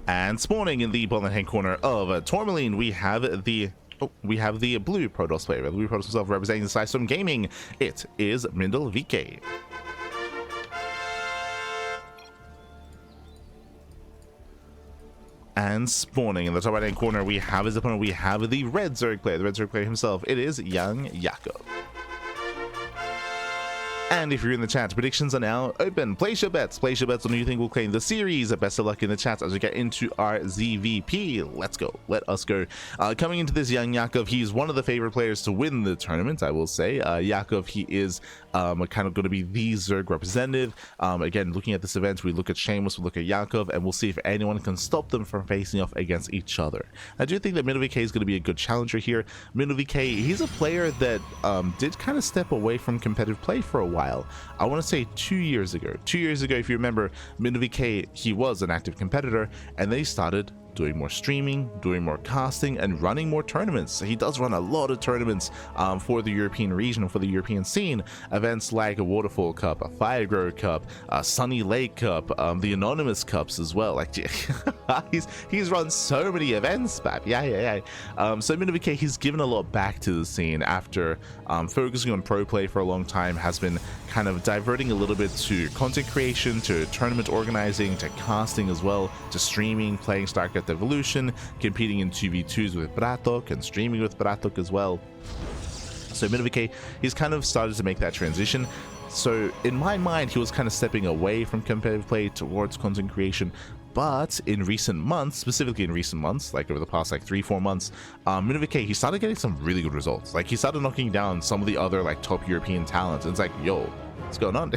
And spawning in the bottom hand corner of Tourmaline, we have the blue Protoss player, the blue Protoss himself, representing the System Gaming. It is MindelVK. And spawning in the top right hand corner, we have his opponent. We have the red Zerg player, himself. It is YoungYakov. And if you're in the chat, predictions are now open. Place your bets on who you think will claim the series. Best of luck in the chat as we get into our ZvP. Let's go. Let us go. Coming into this, YoungYakov, he's one of the favorite players to win the tournament, I will say. Yakov, he is kind of going to be the Zerg representative. Again, looking at this event, we look at Shameless, we look at Yakov, and we'll see if anyone can stop them from facing off against each other. I do think that MindelVK is going to be a good challenger here. MindelVK, he's a player that did kind of step away from competitive play for a while. I want to say 2 years ago. 2 years ago, if you remember, MindelVK, he was an active competitor, and they started doing more streaming, doing more casting, and running more tournaments. He does run a lot of tournaments for the European region and for the European scene. Events like a Waterfall Cup, a Firegrow Cup, a Sunny Lake Cup, the Anonymous Cups as well. Like, he's run so many events, Pap. Yeah. So MindelVK, he's given a lot back to the scene after focusing on pro play for a long time, has been kind of diverting a little bit to content creation, to tournament organizing, to casting as well, to streaming, playing StarCraft Evolution, competing in 2v2s with Bratok and streaming with Bratok as well. So MindelVK, he's kind of started to make that transition. So in my mind, he was kind of stepping away from competitive play towards content creation. But in recent months, specifically in recent months, like over the past like 3-4 months, MindelVK, he started getting some really good results. Like, he started knocking down some of the other like top European talents. And it's like, yo, what's going on?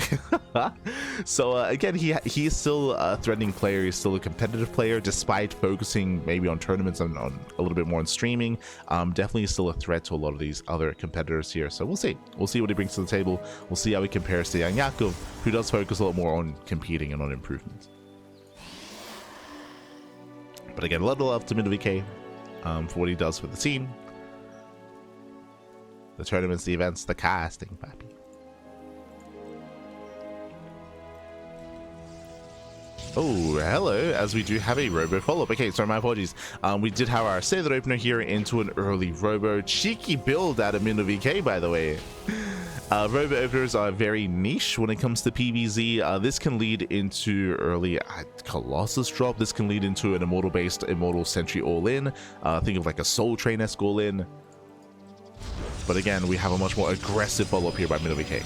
So again, he is still a threatening player. He's still a competitive player, despite focusing maybe on tournaments and on a little bit more on streaming. Definitely still a threat to a lot of these other competitors here. So we'll see what he brings to the table. We'll see how he compares to YoungYakov, who does focus a lot more on competing and on improvements. But again, a lot of love to MindelVK for what he does for the team, the tournaments, the events, the casting, papi. Oh, hello, as we do have a Robo follow-up. Okay, sorry, my apologies. We did have our Sailor opener here into an early Robo. Cheeky build out of MindelVK, by the way. Robo openers are very niche when it comes to PvZ. This can lead into early Colossus drop. This can lead into an Immortal-based Immortal Sentry all-in. Think of like a Soul Train-esque all-in. But again, we have a much more aggressive follow-up here by MindelVK.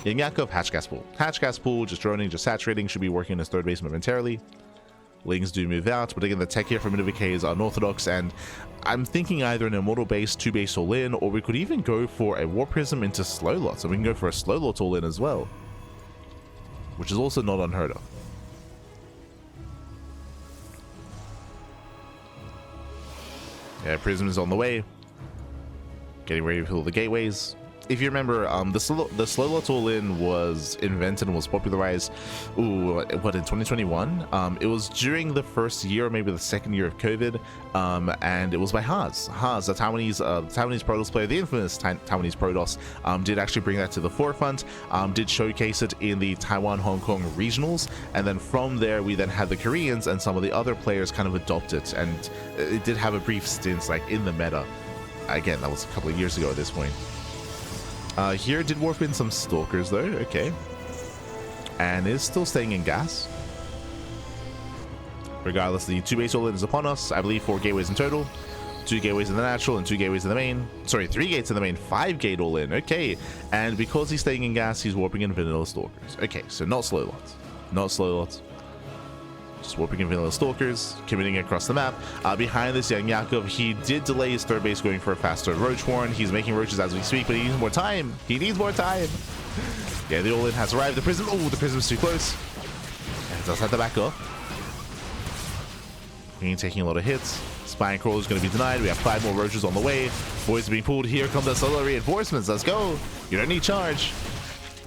YoungYakov, Hatch Gas Pool. Hatch Gas Pool, just droning, just saturating, should be working as third base momentarily. Lings do move out, but again, the tech here from MindelVK is unorthodox, and I'm thinking either an Immortal base, 2-base all-in, or we could even go for a War Prism into Slow Lot, so we can go for a Slow Lot all-in as well, which is also not unheard of. Yeah, Prism is on the way, getting ready to fill the gateways. If you remember, the slow lot all-in was invented and was popularized, what, in 2021? It was during the first year, or maybe the second year of COVID, and it was by Haas. Haas, the Taiwanese Protoss player, the infamous Taiwanese Protoss, did actually bring that to the forefront, did showcase it in the Taiwan-Hong Kong regionals, and then from there, we then had the Koreans and some of the other players kind of adopt it, and it did have a brief stint like in the meta. Again, that was a couple of years ago at this point. Here did warp in some Stalkers though, okay. And is still staying in gas. Regardless, the 2-base all-in is upon us. I believe 4 gateways in total. 2 gateways in the natural and 2 gateways in the main. Sorry, 3 gates in the main, 5 gate all-in, okay. And because he's staying in gas, he's warping in vanilla Stalkers. Okay, so not slow lots. Not slow lots. Just warping in vanilla Stalkers, committing across the map. Behind this, YoungYakov, he did delay his third base going for a faster Roach Warren. He's making Roaches as we speak, but he needs more time. He needs more time. Yeah, the all-in has arrived. The Prism, oh, the Prism's too close. And it does have to back off. He's taking a lot of hits. Spine Crawler is going to be denied. We have 5 more Roaches on the way. Boys are being pulled. Here comes the solo reinforcements. Let's go. You don't need charge.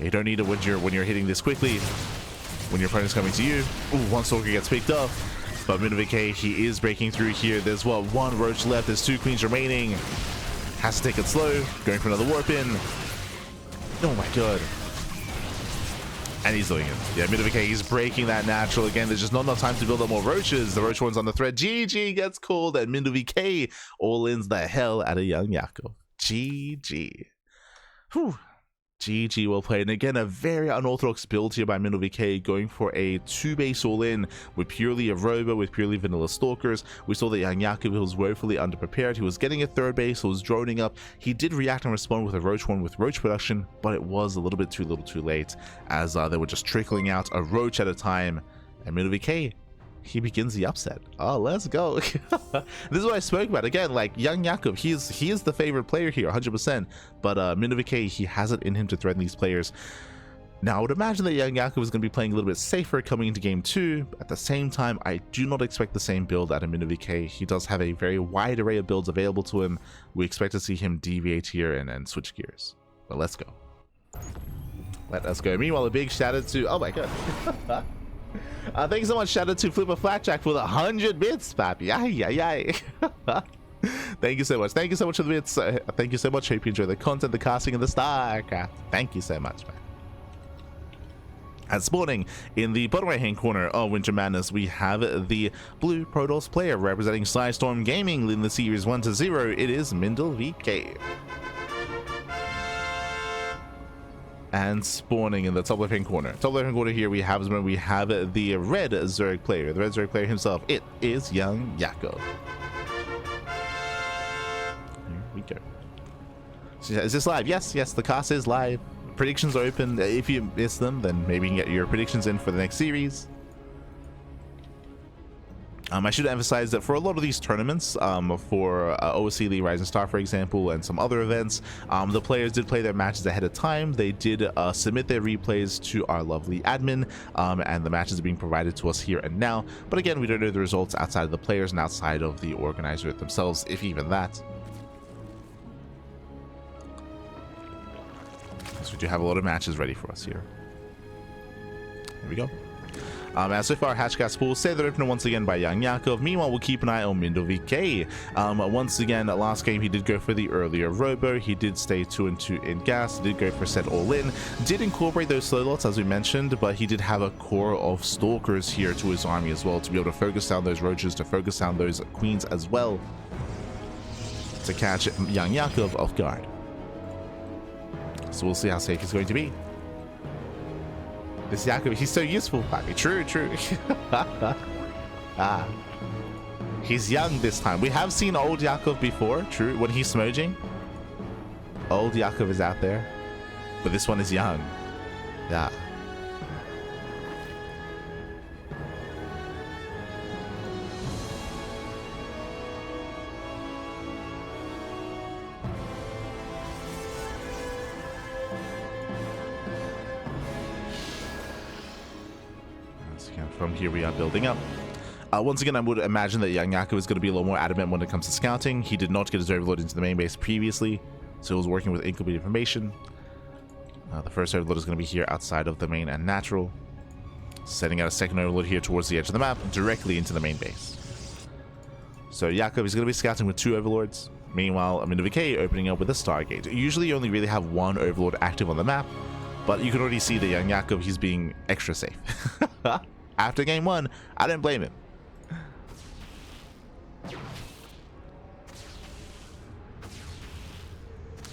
You don't need it when you're hitting this quickly. When your opponent's coming to you. Ooh, 1 Stalker gets picked up. But MindelVK, he is breaking through here. There's, what, 1 Roach left. There's 2 Queens remaining. Has to take it slow. Going for another warp in. Oh my god. And he's doing it. Yeah, MindelVK, he's breaking that natural. Again, there's just not enough time to build up more roaches. The roach one's on the thread. GG gets called, and MindelVK all-ins the hell out of YoungYakov. GG. Whew. GG, well played. And again, a very unorthodox build here by MindelVK, going for a 2-base all-in with purely a robo, with purely vanilla stalkers. We saw that YoungYakov was woefully underprepared. He was getting a 3rd base, he was droning up. He did react and respond with a roach one with roach production, but it was a little bit too little too late, as they were just trickling out a roach at a time. And MindelVK, he begins the upset. Oh, let's go. This is what I spoke about. Again, like YoungYakov, he is the favorite player here, 100%. But MindelVK, he has it in him to threaten these players. Now, I would imagine that YoungYakov is going to be playing a little bit safer coming into game 2. At the same time, I do not expect the same build out of MindelVK. He does have a very wide array of builds available to him. We expect to see him deviate here and switch gears. But let's go. Let us go. Meanwhile, a big shout out to... Oh my god. Thank you so much. Shout out to Flipper Flatjack for the 100 bits, papi. Thank you so much. Thank you so much for the bits. Thank you so much. Hope you enjoy the content, the casting, and the StarCraft. Thank you so much, man. And spawning in the bottom right hand corner of Winter Madness, we have the blue Protoss player representing Storm Gaming in the series 1-0. It is MindelVK. And spawning in the top left hand corner. Top left hand corner here we have the red Zerg player. The red Zerg player himself. It is YoungYakov. Here we go. So is this live? Yes, the cast is live. Predictions are open. If you miss them, then maybe you can get your predictions in for the next series. I should emphasize that for a lot of these tournaments, for OSC Elite Rising Star, for example, and some other events, the players did play their matches ahead of time. They did submit their replays to our lovely admin, and the matches are being provided to us here and now. But again, we don't know the results outside of the players and outside of the organizer themselves, if even that. So we do have a lot of matches ready for us here. Here we go. As so far, Hatchcast pool say they're opening once again by YoungYakov. Meanwhile, we'll keep an eye on MindelVK. Once again, last game he did go for the earlier robo. He did stay 2-2 in gas. He did go for set all in. Did incorporate those slow lots as we mentioned, but he did have a core of stalkers here to his army as well to be able to focus down those roaches, to focus down those queens as well, to catch YoungYakov off guard. So we'll see how safe he's going to be. This Yakov, he's so useful. True. He's young this time. We have seen old Yakov before, true, when he's smudging. Old Yakov is out there, but this one is young. Yeah. From here we are building up. Once again, I would imagine that YoungYakov is going to be a little more adamant when it comes to scouting. He did not get his overlord into the main base previously, so he was working with incomplete information. The first overlord is going to be here outside of the main and natural, setting out a second overlord here towards the edge of the map, directly into the main base. So Yakov is going to be scouting with 2 overlords. Meanwhile, MindelVK opening up with a Stargate. Usually you only really have 1 overlord active on the map, but you can already see that YoungYakov, he's being extra safe. After game 1, I didn't blame him.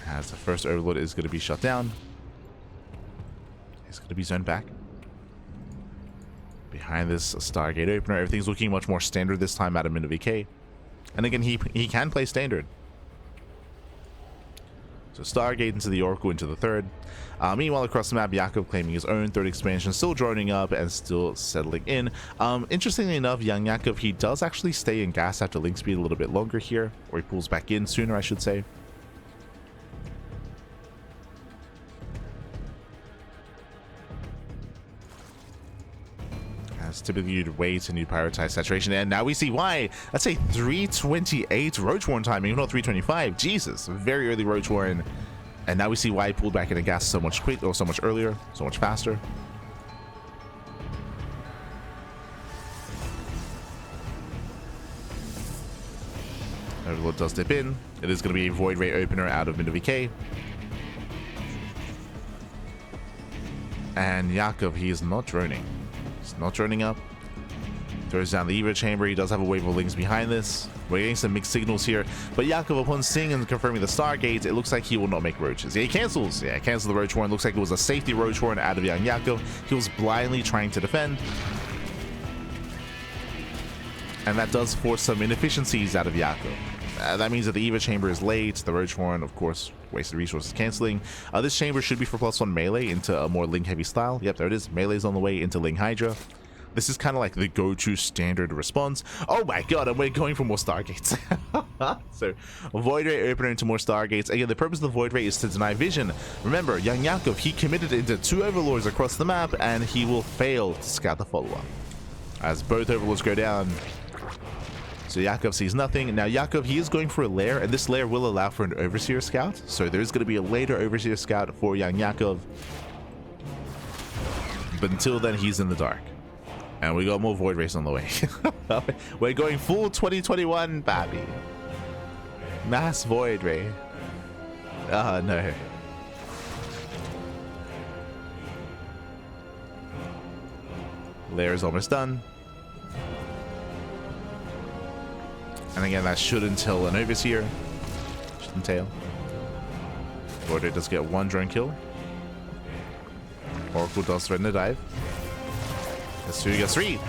As the first overlord is going to be shut down, he's going to be zoned back. Behind this Stargate opener, everything's looking much more standard this time out of MindelVK. And again, he can play standard. So Stargate into the Oracle into the 3rd. Meanwhile, across the map, Yakov claiming his own 3rd expansion, still droning up and still settling in. Interestingly enough, YoungYakov, he does actually stay in gas after link speed a little bit longer here, or he pulls back in sooner, I should say. As typically you'd wait and you'd prioritize saturation, and now we see why. That's a 328 Roach Warren timing, not 325. Jesus, very early Roach Warren. And now we see why he pulled back into gas so much quick, or so much earlier, so much faster. Overlord does dip in. It is going to be a Void Ray opener out of MindelVK. And Yakov, he is not droning. He's not droning up. Throws down the Evo chamber. He does have a wave of links behind this. We're getting some mixed signals here. But Yakov, upon seeing and confirming the Stargate, it looks like he will not make roaches. Yeah, he cancels. Yeah, cancels the roach horn. Looks like it was a safety roach horn out of YoungYakov. He was blindly trying to defend. And that does force some inefficiencies out of Yakov. That means that the Evo chamber is late. The roach horn, of course, wasted resources canceling. This chamber should be for +1 melee into a more Ling heavy style. Yep, there it is. Melee's on the way into Ling Hydra. This is kind of like the go-to standard response. Oh my god, and we're going for more Stargates. So, Void Ray opener into more Stargates. Again, the purpose of the Void Ray is to deny vision. Remember, YoungYakov, he committed into 2 Overlords across the map, and he will fail to scout the follow-up. As both Overlords go down. So Yakov sees nothing. Now Yakov, he is going for a lair, and this lair will allow for an Overseer scout. So there's going to be a later Overseer scout for YoungYakov. But until then, he's in the dark. And we got more Void Race on the way. We're going full 2021, baby. Mass Void Ray. No. Lair is almost done. And again, that should entail an Overseer. Should entail. Void Ray does get 1 drone kill. Oracle does threaten to dive. That's 2, gets 3. Yeah,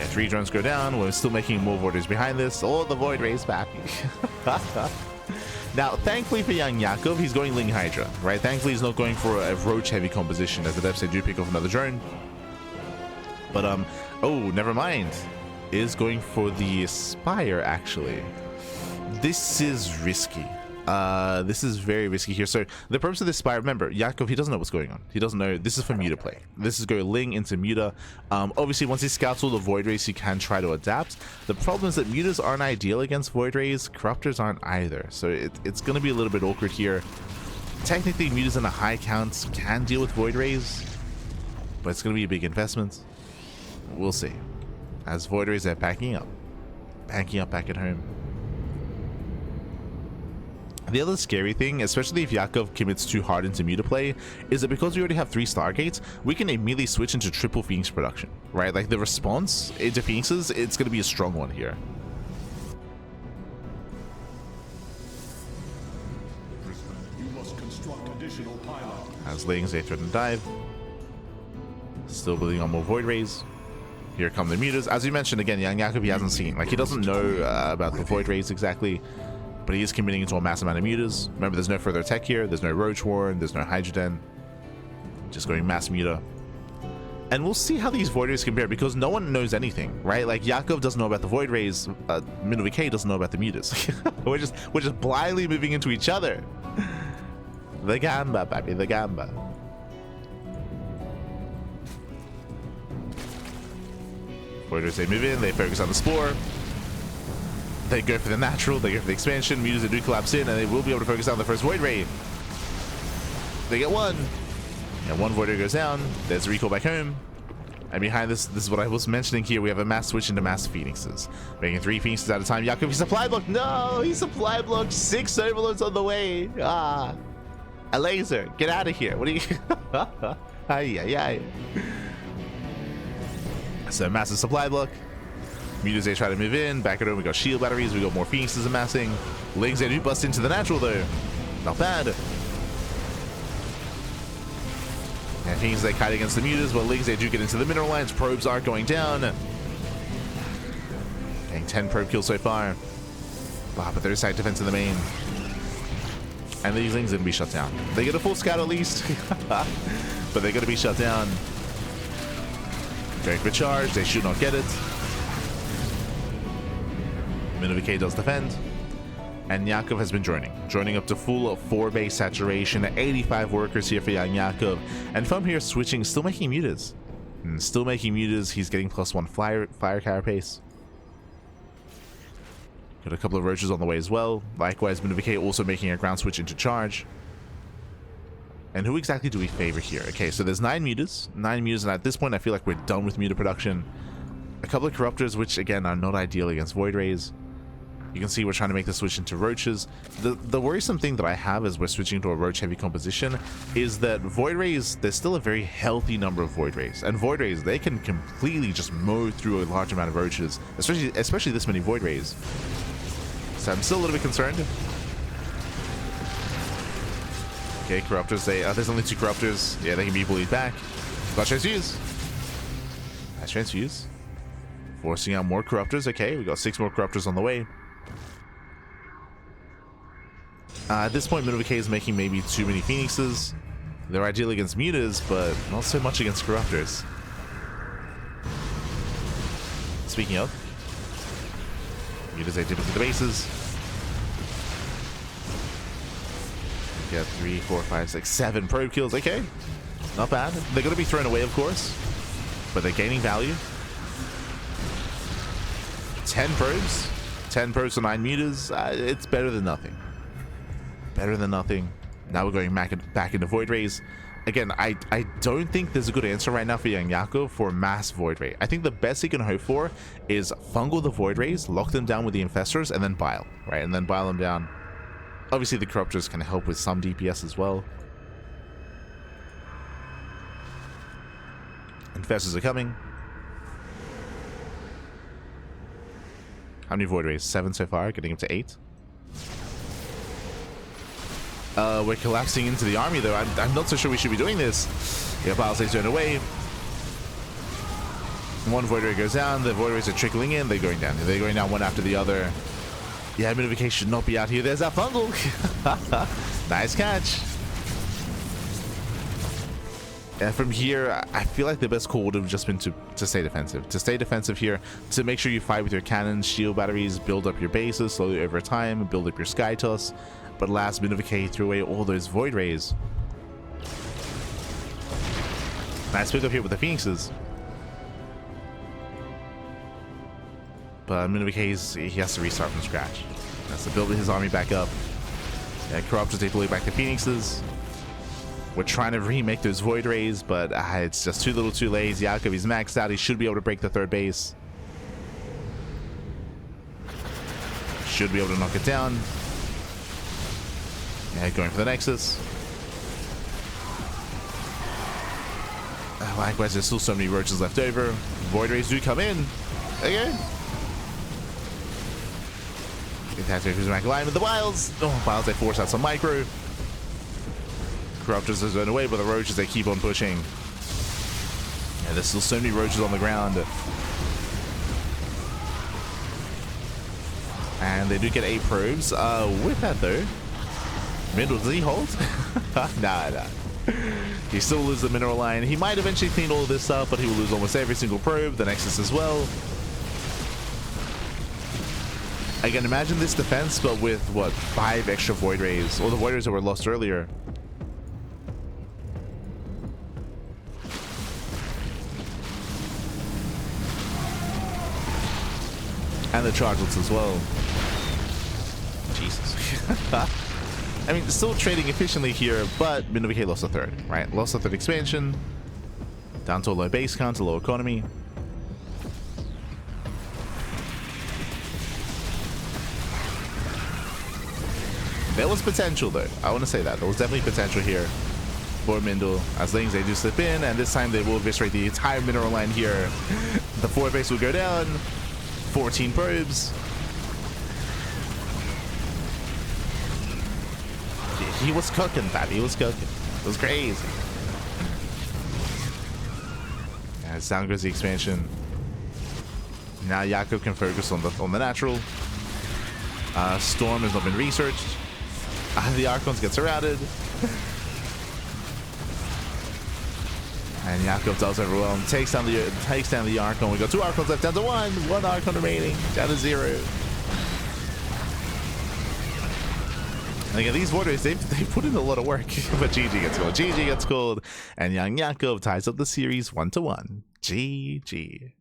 3 drones go down. We're still making more Void Rays behind this. Oh, the Void Rays back. Now, thankfully for YoungYakov, he's going Ling Hydra, right? Thankfully, he's not going for a roach heavy composition, as the devs say do pick off another drone. But, oh, never mind. Is going for the Aspire, actually. This is risky. This is very risky here. So the purpose of this Spire, remember, Yakov, he doesn't know what's going on. He doesn't know. This is for Muta play. This is go Ling into Muta. Obviously, once he scouts all the Void Rays, he can try to adapt. The problem is that Mutas aren't ideal against Void Rays. Corruptors aren't either. So it's going to be a little bit awkward here. Technically, Mutas in a high count can deal with Void Rays, but it's going to be a big investment. We'll see. As Void Rays are packing up back at home. The other scary thing, especially if Yakov commits too hard into Muta play, is that because we already have 3 Stargates, we can immediately switch into triple Phoenix production, right? Like the response into Phoenixes, it's going to be a strong one here. You must construct additional pylons. As Lings, they threaten to dive. Still building on more Void Rays. Here come the Mutas. As we mentioned again, YoungYakov, he hasn't seen. Like, he doesn't know about the Void Rays exactly. But he is committing into a mass amount of Mutas. Remember, there's no further tech here. There's no Roach Horn. There's no Hydroden. Just going mass Muta. And we'll see how these Void Rays compare, because no one knows anything, right? Like, Yakov doesn't know about the Void Rays. MindelVK doesn't know about the Mutas. we're just blindly moving into each other. The Gamba, baby. The Gamba. Void Rays, they move in. They focus on the Spore. They go for the natural, they go for the expansion, Mutas that do collapse in, and they will be able to focus on the first Void Ray. They get 1. And 1 Void Ray goes down. There's a recall back home. And behind this is what I was mentioning here. We have a mass switch into mass Phoenixes. Making 3 Phoenixes at a time. Yakov, he supply blocked. No, he supply blocked. 6 Overlords on the way. Ah. A laser. Get out of here. What are you... Ay. So massive supply block. Mutas, they try to move in. Back at home, we got shield batteries. We got more Phoenixes amassing. Lings, they do bust into the natural, though. Not bad. And Phoenixes, they kite against the Mutas, but Lings, they do get into the mineral lines. Probes are going down. Getting 10 probe kills so far. But there's side defense in the main. And these Lings are going to be shut down. They get a full scout at least. But they're going to be shut down. Going for charge. They should not get it. MindelVK does defend, and Yakov has been joining up to full 4 base saturation. 85 workers here for YoungYakov, and from here switching, still making Mutas, he's getting +1 fire carapace. Got a couple of roaches on the way as well. Likewise, MindelVK also making a ground switch into charge. And who exactly do we favor here? Okay, so there's 9 Mutas, and at this point I feel like we're done with Muta production. A couple of Corruptors, which again are not ideal against Void Rays. You can see we're trying to make the switch into roaches. The worrisome thing that I have as we're switching to a roach heavy composition is that void rays, there's still a very healthy number of void rays, and void rays, they can completely just mow through a large amount of roaches, especially this many void rays. So I'm still a little bit concerned. Okay, corruptors, there's only 2 corruptors. Yeah, they can be bullied back. Got transfuse. Nice transfuse. Forcing out more corruptors. Okay, we got 6 more corruptors on the way. At this point, MindelVK is making maybe too many phoenixes. They're ideal against mutas, but not so much against corruptors. Speaking of, mutas, they dip into the bases. We got 3, 4, 5, 6, 7 probe kills. Okay, not bad. They're going to be thrown away, of course, but they're gaining value. 10 probes. 10 probes for 9 mutas. It's better than nothing. Better than nothing. Now we're going back into void rays. Again, I don't think there's a good answer right now for YoungYakov for mass void ray. I think the best he can hope for is fungal the void rays, lock them down with the infestors, and then bile, right? And then bile them down. Obviously, the corruptors can help with some DPS as well. Infestors are coming. How many void rays? 7 so far, getting up to 8. We're collapsing into the army, though. I'm not so sure we should be doing this. Yeah, Bile's turned away. 1 void ray goes down. The void rays are trickling in. They're going down. They're going down one after the other. Yeah, MindelVK should not be out here. There's that fungal. Nice catch. Yeah, from here, I feel like the best call would have just been to stay defensive. To stay defensive here, to make sure you fight with your cannons, shield batteries, build up your bases slowly over time, build up your sky toss. But last, MindelVK threw away all those void rays. Nice pick up here with the phoenixes. But MindelVK, he has to restart from scratch. He has to build his army back up. Yeah, corruptors, they bully back the phoenixes. We're trying to remake those void rays, but it's just too little too late. Yakov, he's maxed out. He should be able to break the 3rd base. Should be able to knock it down. Yeah, going for the Nexus. Likewise, there's still so many roaches left over. Void rays do come in. Okay. Fantastic. Who's back alive with the Biles? Oh, Biles, they force out some micro. Corruptors are going away, but the roaches, they keep on pushing. Yeah, there's still so many roaches on the ground. And they do get 8 probes. With that, though, Mindel, does he hold? Nah. He still loses the mineral line. He might eventually clean all of this up, but he will lose almost every single probe. The Nexus as well. Again, imagine this defense, but with, what, 5 extra void rays, or the void rays that were lost earlier. And the chargelets as well. Jesus. I mean, still trading efficiently here, but MindelVK lost a 3rd, right? Lost a 3rd expansion. Down to a low base count, a low economy. There was potential, though. I want to say that. There was definitely potential here for Mindel. As things, they do slip in, and this time they will eviscerate the entire mineral line here. The 4th base will go down. 14 probes. He was cooking that. He was cooking. It was crazy. As down goes the expansion. Now Yakov can focus on the natural. Storm has not been researched. The Archons get surrounded. And Yakov does overwhelm. Takes down the Archon. We got 2 Archons left, down to 1. 1 Archon remaining, down to 0. And again, these Void Rays, they put in a lot of work. But GG gets called. GG gets called. And YoungYakov ties up the series 1-1. GG.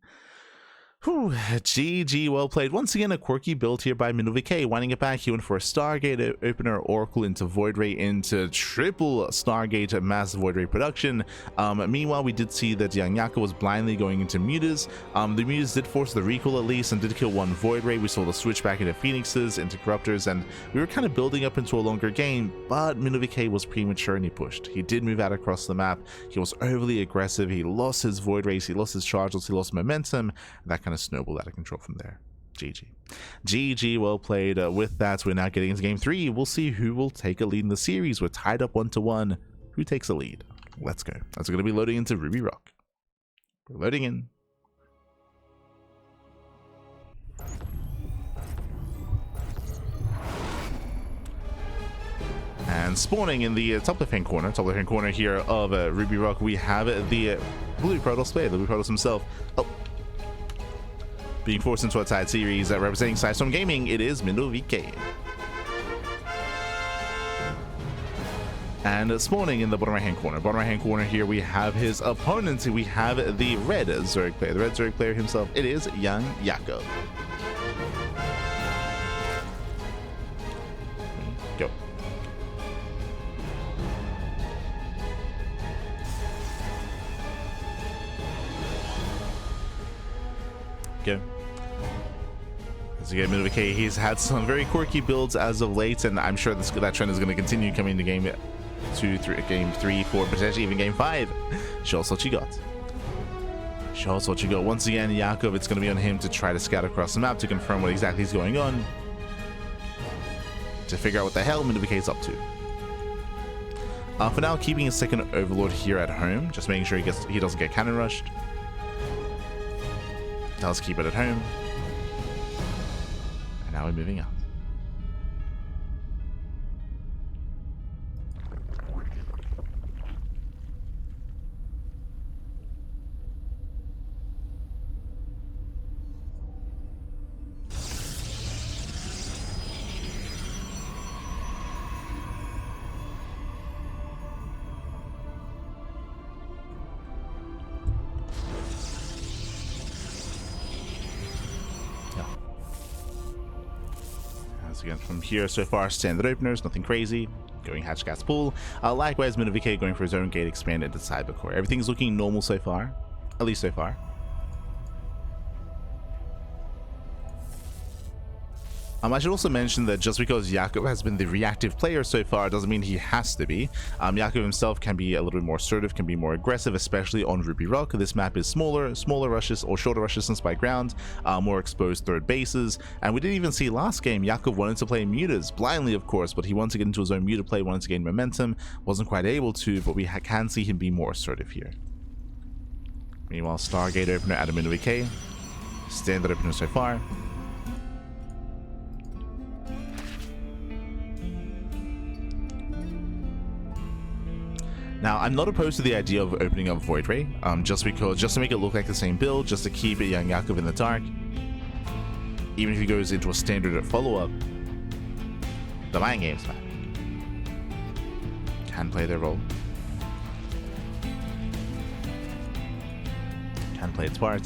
Whew, GG, well played. Once again, a quirky build here by MindelVK. Winding it back, he went for a Stargate opener, Oracle into Void Ray into triple Stargate mass Void Ray production. Meanwhile, we did see that YoungYakov was blindly going into Mutas. The Mutas did force the recall at least and did kill one Void Ray. We saw the switch back into Phoenixes, into Corruptors, and we were kind of building up into a longer game, but MindelVK was premature and he pushed. He did move out across the map. He was overly aggressive. He lost his Void Rays, he lost his charges, he lost momentum. That kind of snowballed out of control from there. GG, well played. With that, we're now getting into game 3. We'll see who will take a lead in the series. We're tied up 1-1. Who takes a lead? Let's go. That's going to be loading into Ruby Rock. We're loading in. And spawning in the top left-hand corner here of Ruby Rock, we have the Blue Protoss player, the Blue Protoss himself. Oh, being forced into a tied series, representing Sidestorm Gaming, it is MindelVK. And spawning in the bottom right-hand corner here, we have his opponent. We have the red Zerg player, himself. It is YoungYakov. Go. Go. As again, MindelVK, he's had some very quirky builds as of late, and I'm sure that trend is going to continue coming to game 2, 3, game 3, 4, potentially even game 5. Show us what you got. Show us what you got. Once again, Yakov, it's going to be on him to try to scout across the map to confirm what exactly is going on, to figure out what the hell MindelVK is up to. For now, keeping his second Overlord here at home, just making sure he doesn't get cannon rushed. Does keep it at home. And now we're moving out. Again, from here so far, standard openers, nothing crazy. Going hatch gas pool. Likewise, MindelVK going for his own gate expand into cybercore. Everything's looking normal so far, at least so far. I should also mention that just because Yakov has been the reactive player so far doesn't mean he has to be. Yakov himself can be a little bit more assertive, can be more aggressive, especially on Ruby Rock. This map is smaller rushes or shorter rush distance by ground, more exposed third bases. And we didn't even see last game, Yakov wanted to play mutas, blindly of course, but he wanted to get into his own muta play, wanted to gain momentum, wasn't quite able to, but we can see him be more assertive here. Meanwhile, Stargate opener at MindelVK, standard opener so far. Now, I'm not opposed to the idea of opening up Void Ray, just to make it look like the same build, just to keep YoungYakov in the dark. Even if he goes into a standard follow-up, the mind games, man, can play their role, can play its part.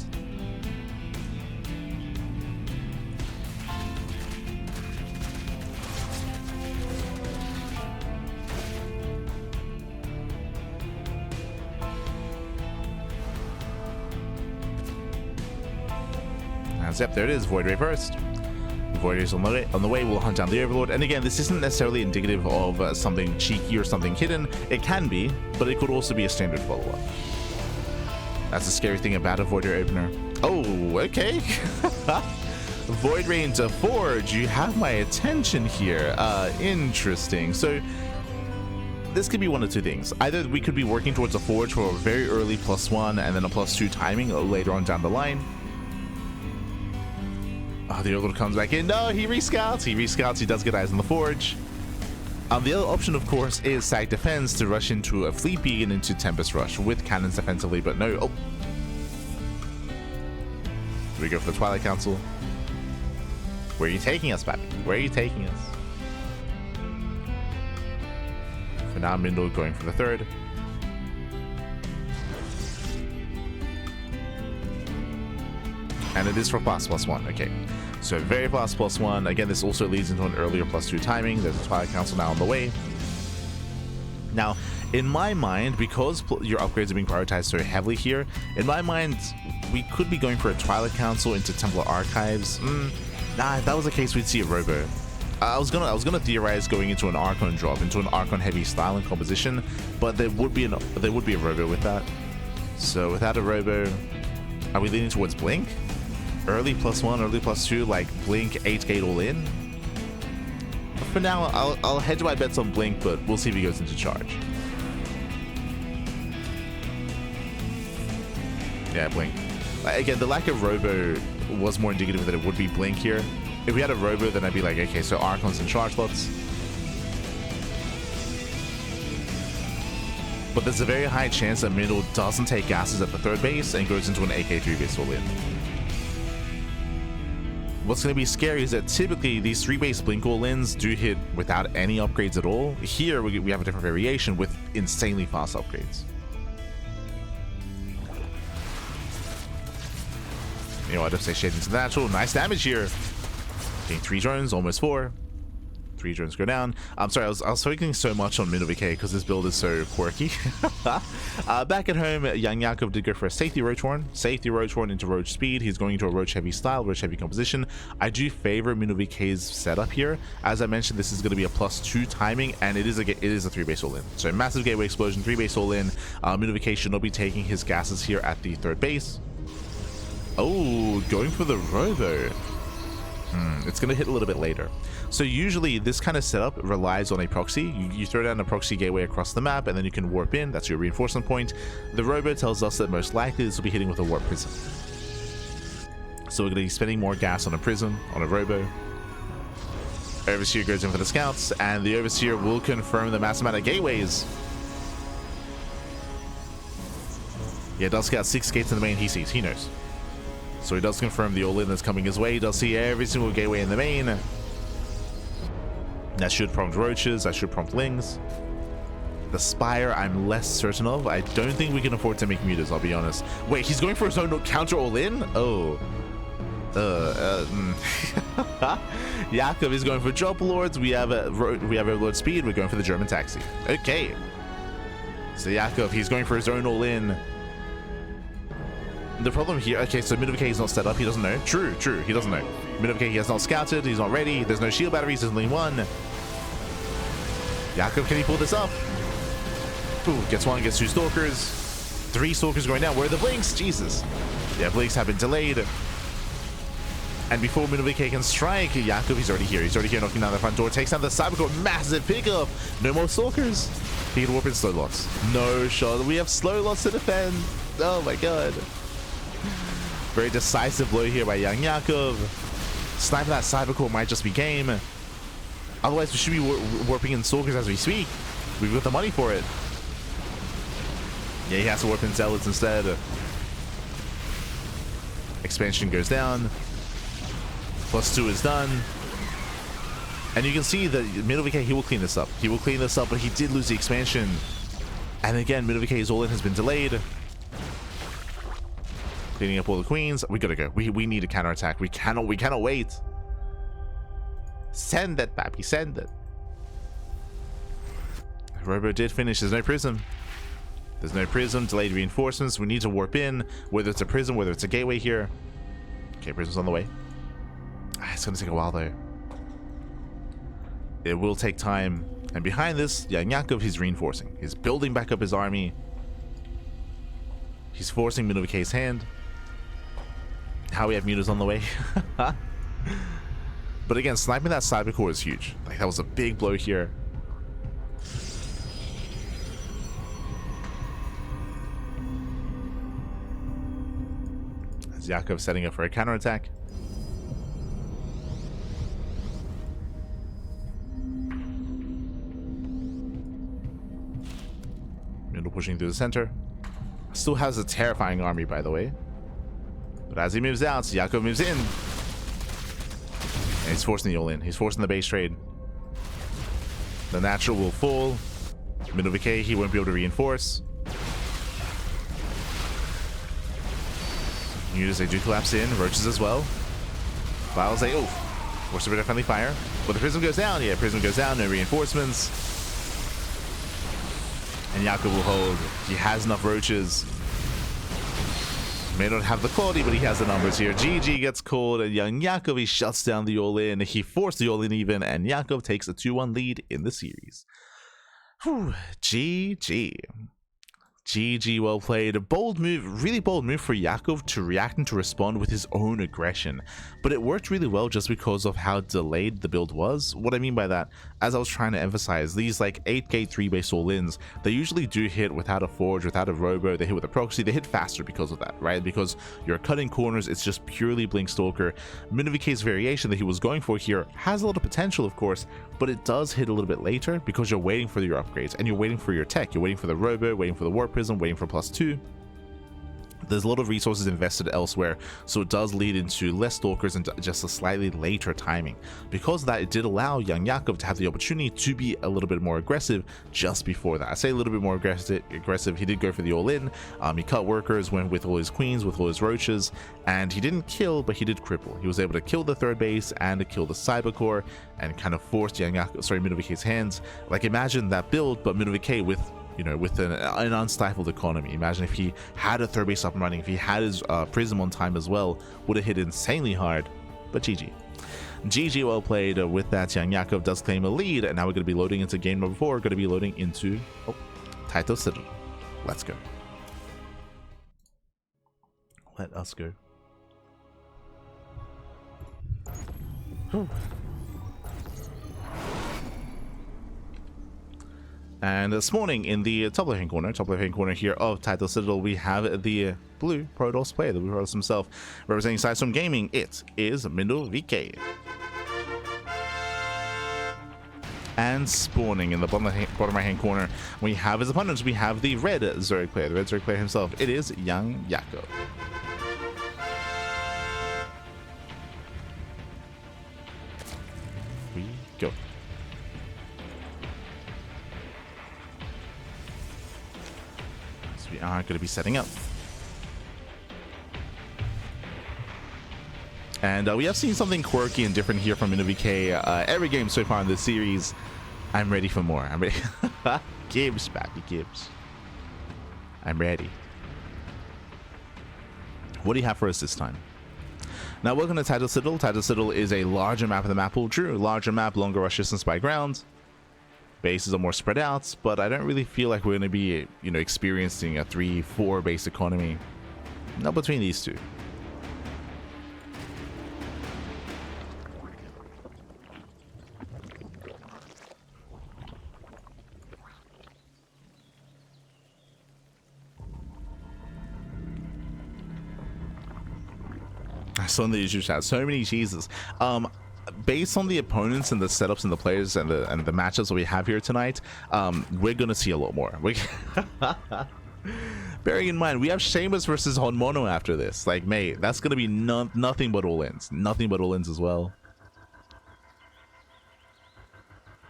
Yep, there it is, Void Ray first. Void Ray's on the way, we'll hunt down the Overlord. And again, this isn't necessarily indicative of something cheeky or something hidden. It can be, but it could also be a standard follow-up. That's the scary thing about a Void Ray opener. Oh, okay. Void Ray into Forge, you have my attention here. Interesting. So, this could be one of two things. Either we could be working towards a Forge for a very early +1 and then a +2 timing later on down the line. Oh, the Overlord comes back in. No, he rescouts. He does get eyes on the Forge. The other option, of course, is Sag Defense to rush into a Fleet Beacon into Tempest Rush with cannons defensively, but no. Oh. Do we go for the Twilight Council? Where are you taking us, Pappy? Where are you taking us? For now, Mindel going for the third. And it is for ++1. Okay, so very ++1. Again, this also leads into an earlier +2 timing. There's a Twilight Council now on the way. Now, in my mind, because your upgrades are being prioritized so heavily here, in my mind, we could be going for a Twilight Council into Templar Archives. Nah, if that was the case, we'd see a Robo. I was gonna theorize going into an Archon drop, into an Archon heavy style and composition, but there would be a Robo with that. So without a Robo, are we leaning towards Blink? Early +1, early +2, like Blink 8 gate all in? For now, I'll hedge my bets on Blink, but we'll see if he goes into charge. Yeah, Blink. Again, the lack of Robo was more indicative that it would be Blink here. If we had a Robo, then I'd be like, okay, so Archons and charge slots. But there's a very high chance that Mindel doesn't take gases at the 3rd base and goes into an AK3 base all in. What's going to be scary is that typically these 3-base Blink all-ins do hit without any upgrades at all. Here, we have a different variation with insanely fast upgrades. You know what, if they shade into the natural, nice damage here. Getting 3 drones, almost 4. 3 drones go down. I'm sorry, I was focusing so much on MindelVK because this build is so quirky. Back at home, YoungYakov did go for a safety Roach Horn. Safety Roach Horn into Roach Speed. He's going into a Roach Heavy style, Roach Heavy composition. I do favor MindelVK's setup here. As I mentioned, this is going to be a +2 timing, and it is a 3-base all-in. So massive gateway explosion, 3-base all-in. MindelVK should not be taking his gases here at the 3rd base. Oh, going for the Robo. It's going to hit a little bit later. So usually this kind of setup relies on a proxy. You throw down a proxy gateway across the map and then you can warp in. That's your reinforcement point. The Robo tells us that most likely this will be hitting with a warp prism. So we're going to be spending more gas on a prism, on a Robo. Overseer goes in for the scouts, and the Overseer will confirm the mass amount of gateways. Yeah, does scout 6 gates in the main he sees. He knows. So he does confirm the all-in that's coming his way. He does see every single gateway in the main. That should prompt roaches. That should prompt lings. The Spire, I'm less certain of. I don't think we can afford to make mutas, I'll be honest. Wait, he's going for his own counter all-in? Oh. Yakov is going for drop lords. We have Overlord Speed. We're going for the German taxi. Okay. So Yakov, he's going for his own all-in. The problem here, okay, so MindelVK is not set up, he doesn't know. True, he doesn't know. MindelVK, he has not scouted, he's not ready, there's no shield batteries, there's only one. Yakov, can he pull this up? Ooh, gets 1, gets 2 stalkers. 3 stalkers going down. Where are the blinks? Jesus. Yeah, blinks have been delayed. And before MindelVK can strike, Yakov, he's already here. He's already here knocking down the front door, takes down the Cybercore, massive pickup. No more stalkers. He can warp in slow lots. No shot. We have slow lots to defend. Oh my god. Very decisive blow here by YoungYakov. Sniping that Cybercore might just be game. Otherwise, we should be warping in Stalkers as we speak. We've got the money for it. Yeah, he has to warp in Zealots instead. Expansion goes down. +2 is done. And you can see that MindelVK, he will clean this up. He will clean this up, but he did lose the expansion. And again, MindelVK's all-in has been delayed. Cleaning up all the queens. We gotta go. We need a counterattack. We cannot wait. Send it, Pappy. Send it. Robo did finish. There's no prism. There's no prism. Delayed reinforcements. We need to warp in. Whether it's a prism, whether it's a gateway here. Okay, prism's on the way. It's gonna take a while though. It will take time. And behind this, YoungYakov, he's reinforcing. He's building back up his army. He's forcing MindelVK's hand. How we have mutas on the way. But again, sniping that Cybercore is huge. Like, that was a big blow here. As Yakov setting up for a counterattack. Mindel pushing through the center. Still has a terrifying army, by the way. But as he moves out, Yakov moves in. And he's forcing the all-in. He's forcing the base trade. The natural will fall. MindelVK, he won't be able to reinforce. Units, they do collapse in. Roaches as well. Files, they, oh, force a bit of friendly fire. But the Prism goes down. Yeah, Prism goes down. No reinforcements. And Yakov will hold. He has enough roaches. May not have the quality, but he has the numbers here. GG gets called, and YoungYakov, he shuts down the all-in. He forced the all-in even, and Yakov takes a 2-1 lead in the series. Whew. GG. GG, well played. A bold move, really bold move for Yakov to react and to respond with his own aggression. But it worked really well just because of how delayed the build was. What I mean by that, as I was trying to emphasize, these like 8k 3-base all-ins, they usually do hit without a forge, without a robo, they hit with a proxy, they hit faster because of that, right? Because you're cutting corners, it's just purely Blink Stalker. MindelVK's variation that he was going for here has a lot of potential, of course, but it does hit a little bit later because you're waiting for your upgrades and you're waiting for your tech, you're waiting for the robo, waiting for the warp prism, waiting for +2. There's a lot of resources invested elsewhere, so it does lead into less stalkers and just a slightly later timing. Because of that, it did allow YoungYakov to have the opportunity to be a little bit more aggressive just before that. I say a little bit more aggressive. He did go for the all-in. He cut workers, went with all his queens, with all his roaches, and he didn't kill, but he did cripple. He was able to kill the third base and to kill the cyber core and kind of forced MindelVK's hands. Like, imagine that build, but MindelVK with, you know, with an unstifled economy. Imagine if he had a third base up and running, if he had his prism on time as well, would have hit insanely hard. But GG. GG, well played. With that, YoungYakov does claim a lead, and now we're going to be loading into game number 4. We're going to be loading into Title Citadel. Let's go. Let us go. Whew. And this morning in the top left-hand corner here of Title Citadel, we have the blue Protoss player, the blue Protoss himself, representing Sidestorm Gaming. It is MindelVK. And spawning in the bottom right-hand corner, we have his opponents. We have the red Zerg player, himself. It is YoungYakov. We go. We are going to be setting up. And we have seen something quirky and different here from MindelVK every game so far in this series. I'm ready for more. I'm ready. Gibbs, baby, Gibbs. I'm ready. What do you have for us this time? Now, welcome to Title Citadel. Title Citadel is a larger map of the map pool. True, larger map, longer rush distance by ground. Bases are more spread out, but I don't really feel like we're going to be, you know, experiencing a 3-4 base economy. Not between these two. I saw in the YouTube chat so many cheeses. Based on the opponents and the setups and the players and the matchups that we have here tonight, we're gonna see a lot more. Bearing in mind, we have Sheamus versus Honmono after this. Like, mate, that's gonna be nothing but all-ins. Nothing but all-ins as well.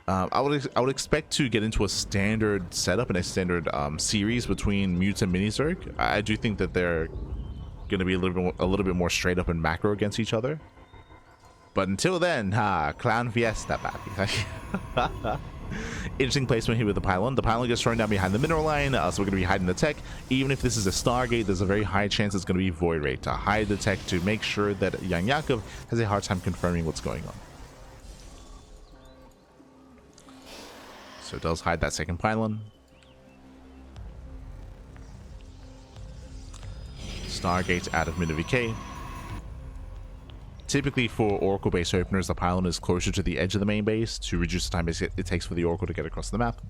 I would expect to get into a standard setup and a standard series between Mutes and Mini Zerg. I do think that they're gonna be a little bit more straight up and macro against each other. But until then, Clown Fiesta, baby. Interesting placement here with the pylon. The pylon gets thrown down behind the mineral line, so we're going to be hiding the tech. Even if this is a Stargate, there's a very high chance it's going to be Void Ray to hide the tech to make sure that YoungYakov has a hard time confirming what's going on. So it does hide that second pylon. Stargate out of MindelVK. Typically for Oracle base openers, the pylon is closer to the edge of the main base to reduce the time it takes for the Oracle to get across the map.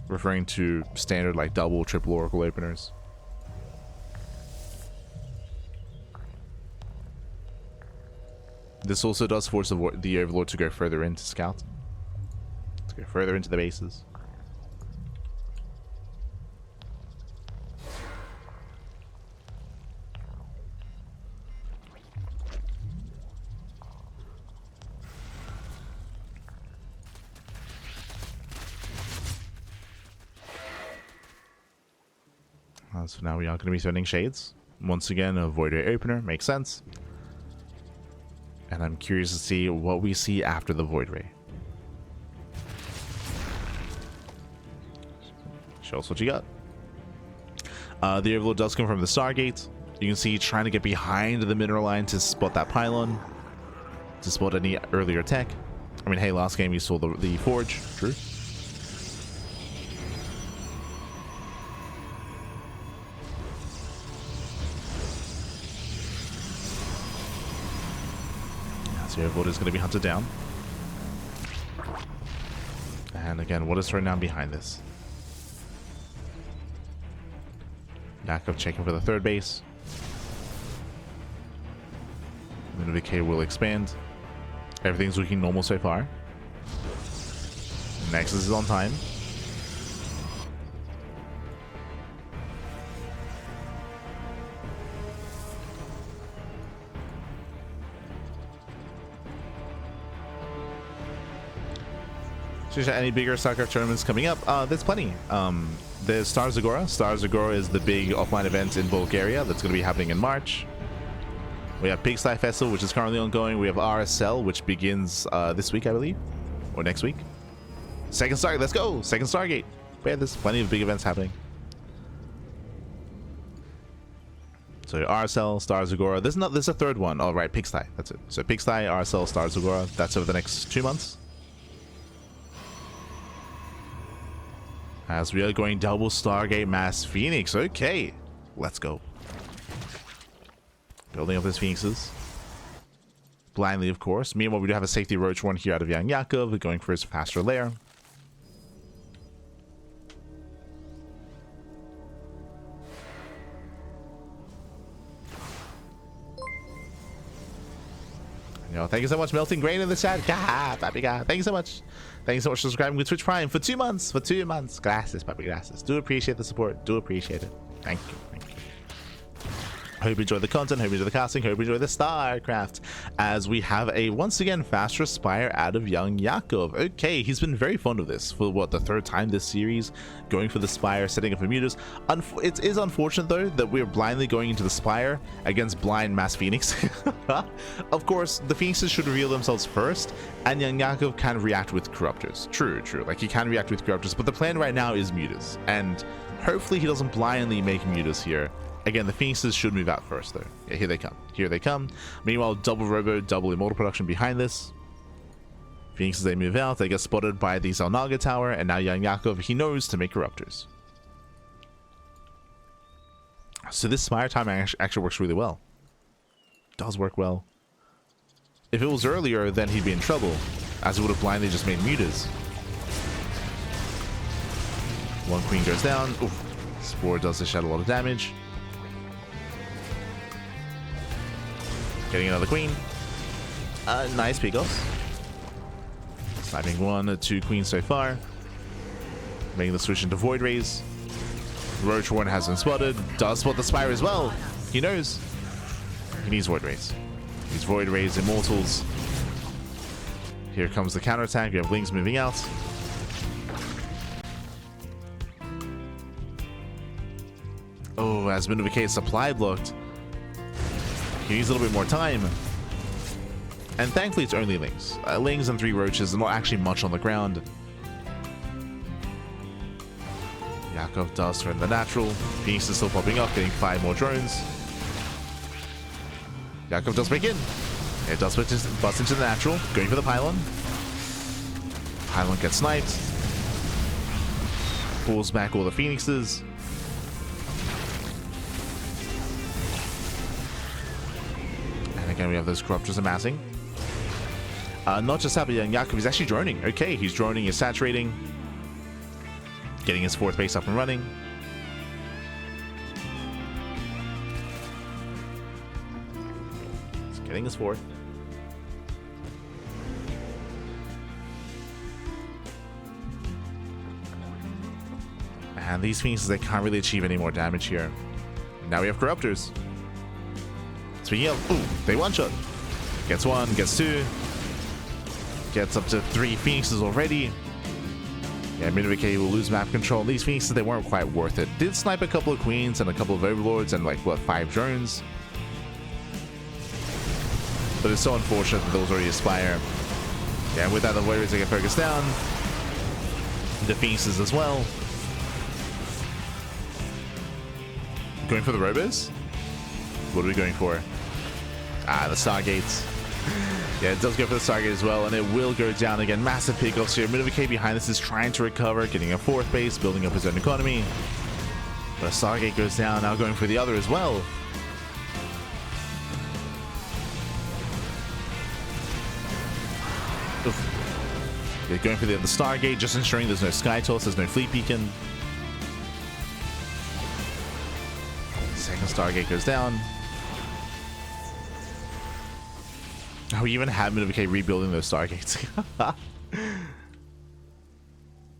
Referring to standard like double, triple Oracle openers. This also does force the Overlord to go further in to scout. To go further into the bases. So now we are going to be sending shades. Once again, a Void Ray opener. Makes sense. And I'm curious to see what we see after the Void Ray. Show us what you got. The Overlord does come from the Stargate. You can see trying to get behind the mineral line to spot that pylon. To spot any earlier tech. I mean, hey, last game you saw the Forge. True. So Overlord is going to be hunted down. And again, what is thrown down behind this? YakOv checking for the third base. MindelVK will expand. Everything's looking normal so far. Nexus is on time. Any bigger StarCraft tournaments coming up? There's plenty. There's Star Zagora. Star Zagora is the big offline event in Bulgaria that's going to be happening in March. We have Pigsty Festival, which is currently ongoing. We have RSL, which begins this week, I believe, or next week. Second Stargate, let's go! Second Stargate. Yeah, there's plenty of big events happening. So RSL, Star Zagora. There's a third one. Oh, right, Pigsty. That's it. So Pigsty, RSL, Star Zagora. That's over the next 2 months. As we are going double Stargate Mass Phoenix. Okay, let's go. Building up his Phoenixes. Blindly, of course. Meanwhile, we do have a safety Roach one here out of YoungYakov, going for his faster lair. Yo, thank you so much, Melting Grain in the chat. God, Papi God. Thank you so much. Thank you so much for subscribing with Twitch Prime for 2 months. For 2 months. Gracias, Papi, gracias. Do appreciate the support. Do appreciate it. Thank you. Thank you. Hope you enjoy the content, hope you enjoy the casting, hope you enjoy the StarCraft, as we have a once again faster Spire out of YoungYakov. Okay, he's been very fond of this for what, the 3rd time this series, going for the Spire, setting up a Mutas. It is unfortunate though that we're blindly going into the Spire against blind Mass Phoenix. Of course, the Phoenixes should reveal themselves first, and YoungYakov can react with Corruptors. True, like he can react with Corruptors, but the plan right now is Mutas, and hopefully he doesn't blindly make Mutas here. Again, the Phoenixes should move out first, though. Yeah, here they come. Here they come. Meanwhile, double Robo, double Immortal production behind this. Phoenixes, they move out. They get spotted by the Zalnaga Tower, and now YoungYakov, he knows to make Corruptors. So this Spire timing actually works really well. Does work well. If it was earlier, then he'd be in trouble, as it would have blindly just made Mutas. One Queen goes down. Oof. Spore does the Shadow a lot of damage. Getting another Queen. Nice pickoffs. Sniping 1, 2 Queens so far. Making the switch into Void Rays. Roach Warren has been spotted. Does spot the Spire as well. He knows. He needs Void Rays. These Void Rays, Immortals. Here comes the counterattack. We have Lings moving out. Oh, as MindelVK's supply blocked. He needs a little bit more time. And thankfully it's only Lings. Lings and 3 Roaches, and not actually much on the ground. YakOv does turn the natural. Phoenix is still popping up, getting 5 more drones. YakOv does break in. It does bust into the natural, going for the pylon. Pylon gets sniped. Pulls back all the Phoenixes. Again, we have those Corruptors amassing. Not just that, but YoungYakov is actually droning. Okay, he's droning, he's saturating. Getting his 4th base up and running. He's getting his 4th. And these Phoenixes, they can't really achieve any more damage here. Now we have Corruptors. Speaking of, ooh, they one-shot. Gets 1, gets 2. Gets up to 3 Phoenixes already. Yeah, MindelVK will lose map control. These Phoenixes, they weren't quite worth it. Did snipe a couple of Queens and a couple of Overlords and like, what, 5 drones? But it's so unfortunate that those already Aspire. Yeah, with that, the Warriors, they get focused down. The Phoenixes as well. Going for the Robos? What are we going for? Ah, the Stargates. Yeah, it does go for the Stargate as well, and it will go down again. Massive pickoffs here. MindelVK behind this is trying to recover, getting a 4th base, building up his own economy. But a Stargate goes down, now going for the other as well. Oof. They're going for the other Stargate, just ensuring there's no Sky Toss, there's no Fleet Beacon. Second Stargate goes down. Oh, we even have MindelVK rebuilding those Stargates.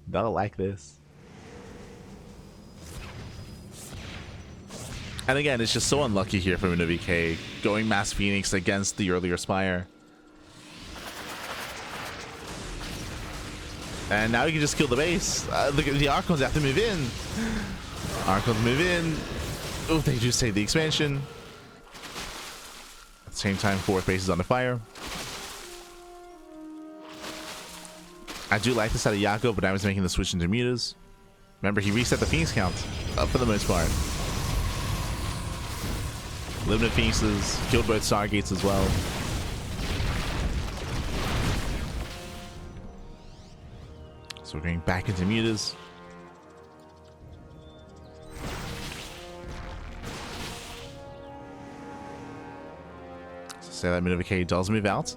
They'll like this. And again, it's just so unlucky here for MindelVK, going Mass Phoenix against the earlier Spire. And now you can just kill the base. Look at the Archons have to move in. Archons move in. Oh, they do save the expansion. At the same time, 4th base is under fire. I do like this out of Yakov, but now he's making the switch into mutas. Remember, he reset the Phoenix count for the most part. Limited Phoenixes, killed both Stargates as well. So we're going back into mutas. Say that MindelVK does move out.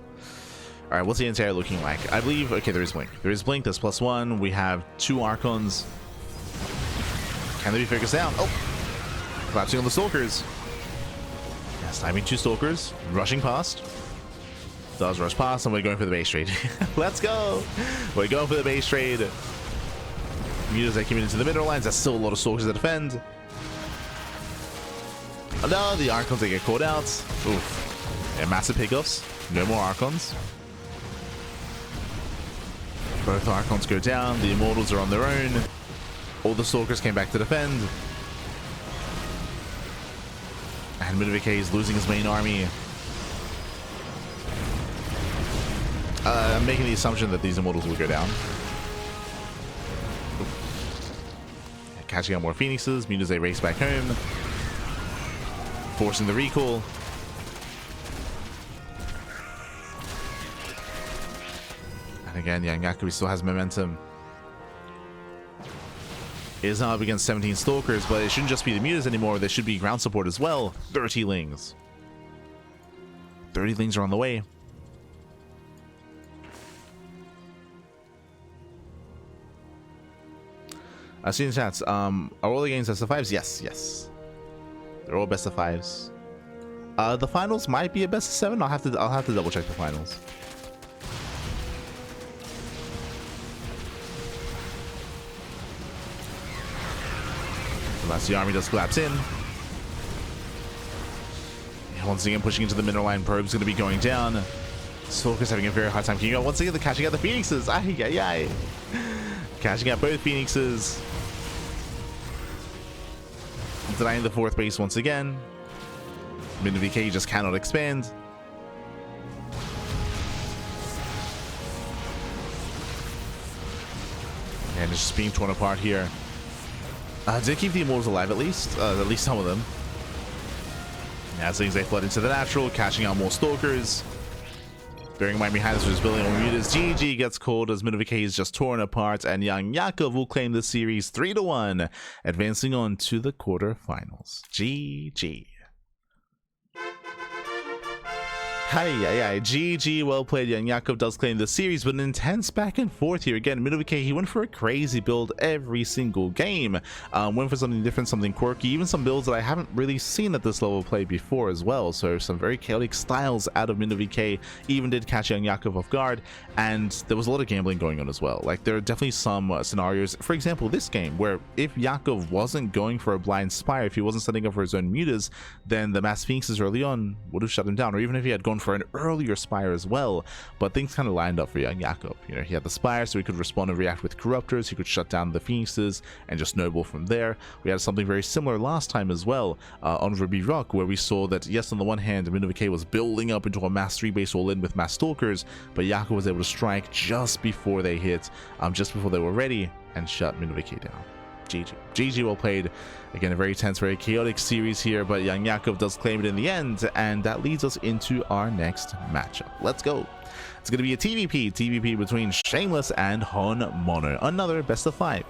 All right, what's the entire looking like? I believe, okay, there is Blink. There is Blink, that's +1. We have 2 Archons. Can they be focused down? Oh! Collapsing on the Stalkers. Yeah, sniping 2 Stalkers. Rushing past. Does rush past, and we're going for the base trade. Let's go! We're going for the base trade. Mutas that came into the middle lines. That's still a lot of Stalkers to defend. Oh, no, the Archons, they get caught out. Oof. Yeah, massive pickoffs. No more Archons. Both Archons go down. The Immortals are on their own. All the Stalkers came back to defend. And MindelVK is losing his main army. I'm making the assumption that these Immortals will go down. Catching up more Phoenixes. Mutas, they race back home. Forcing the recall. Again, YoungYakov still has momentum. It is now up against 17 Stalkers, but it shouldn't just be the mutas anymore. There should be ground support as well. 30 Lings. 30 Lings are on the way. I see in the chats. Are all the games best of 5s? Yes, yes. They're all best of 5s. The finals might be a best of 7. I'll have to double check the finals. Unless the army does collapse in. Once again, pushing into the mineral line. Probe's going to be going down. Stalker's having a very hard time. Can you go once again? The catching out the Phoenixes. Ay, ay, ay. Catching out both Phoenixes. Denying the 4th base once again. MindelVK just cannot expand. And it's just being torn apart here. Did keep the Immortals alive at least some of them. As things they flood into the natural, catching out more Stalkers. Bearing in mind behind us was building on mutas. GG gets called as MindelVK is just torn apart, and YoungYakov will claim the series 3-1, advancing on to the quarterfinals. GG. Hi, GG, well played. YoungYakov does claim the series, but an intense back and forth here. Again, MindelVK, he went for a crazy build every single game. Went for something different, something quirky, even some builds that I haven't really seen at this level of play before as well. So some very chaotic styles out of MindelVK, even did catch YoungYakov off guard, and there was a lot of gambling going on as well. Like, there are definitely some scenarios, for example, this game, where if Yakov wasn't going for a blind spire, if he wasn't setting up for his own mutas, then the Mass Phoenixes early on would have shut him down, or even if he had gone gone for an earlier Spire as well, but things kind of lined up for YoungYakov. You know, he had the Spire, so he could respond and react with Corruptors, he could shut down the Phoenixes and just snowball from there. We had something very similar last time as well on Ruby Rock, where we saw that, yes, on the one hand, MindelVK was building up into a mass 3-base all-in with mass Stalkers, but Yakov was able to strike just before they hit, just before they were ready, and shut MindelVK down. GG well played. Again, a very tense, very chaotic series here, but YoungYakov does claim it in the end, and that leads us into our next matchup. Let's go. It's going to be a TvP between Shameless and Hon Mono, another best of 5.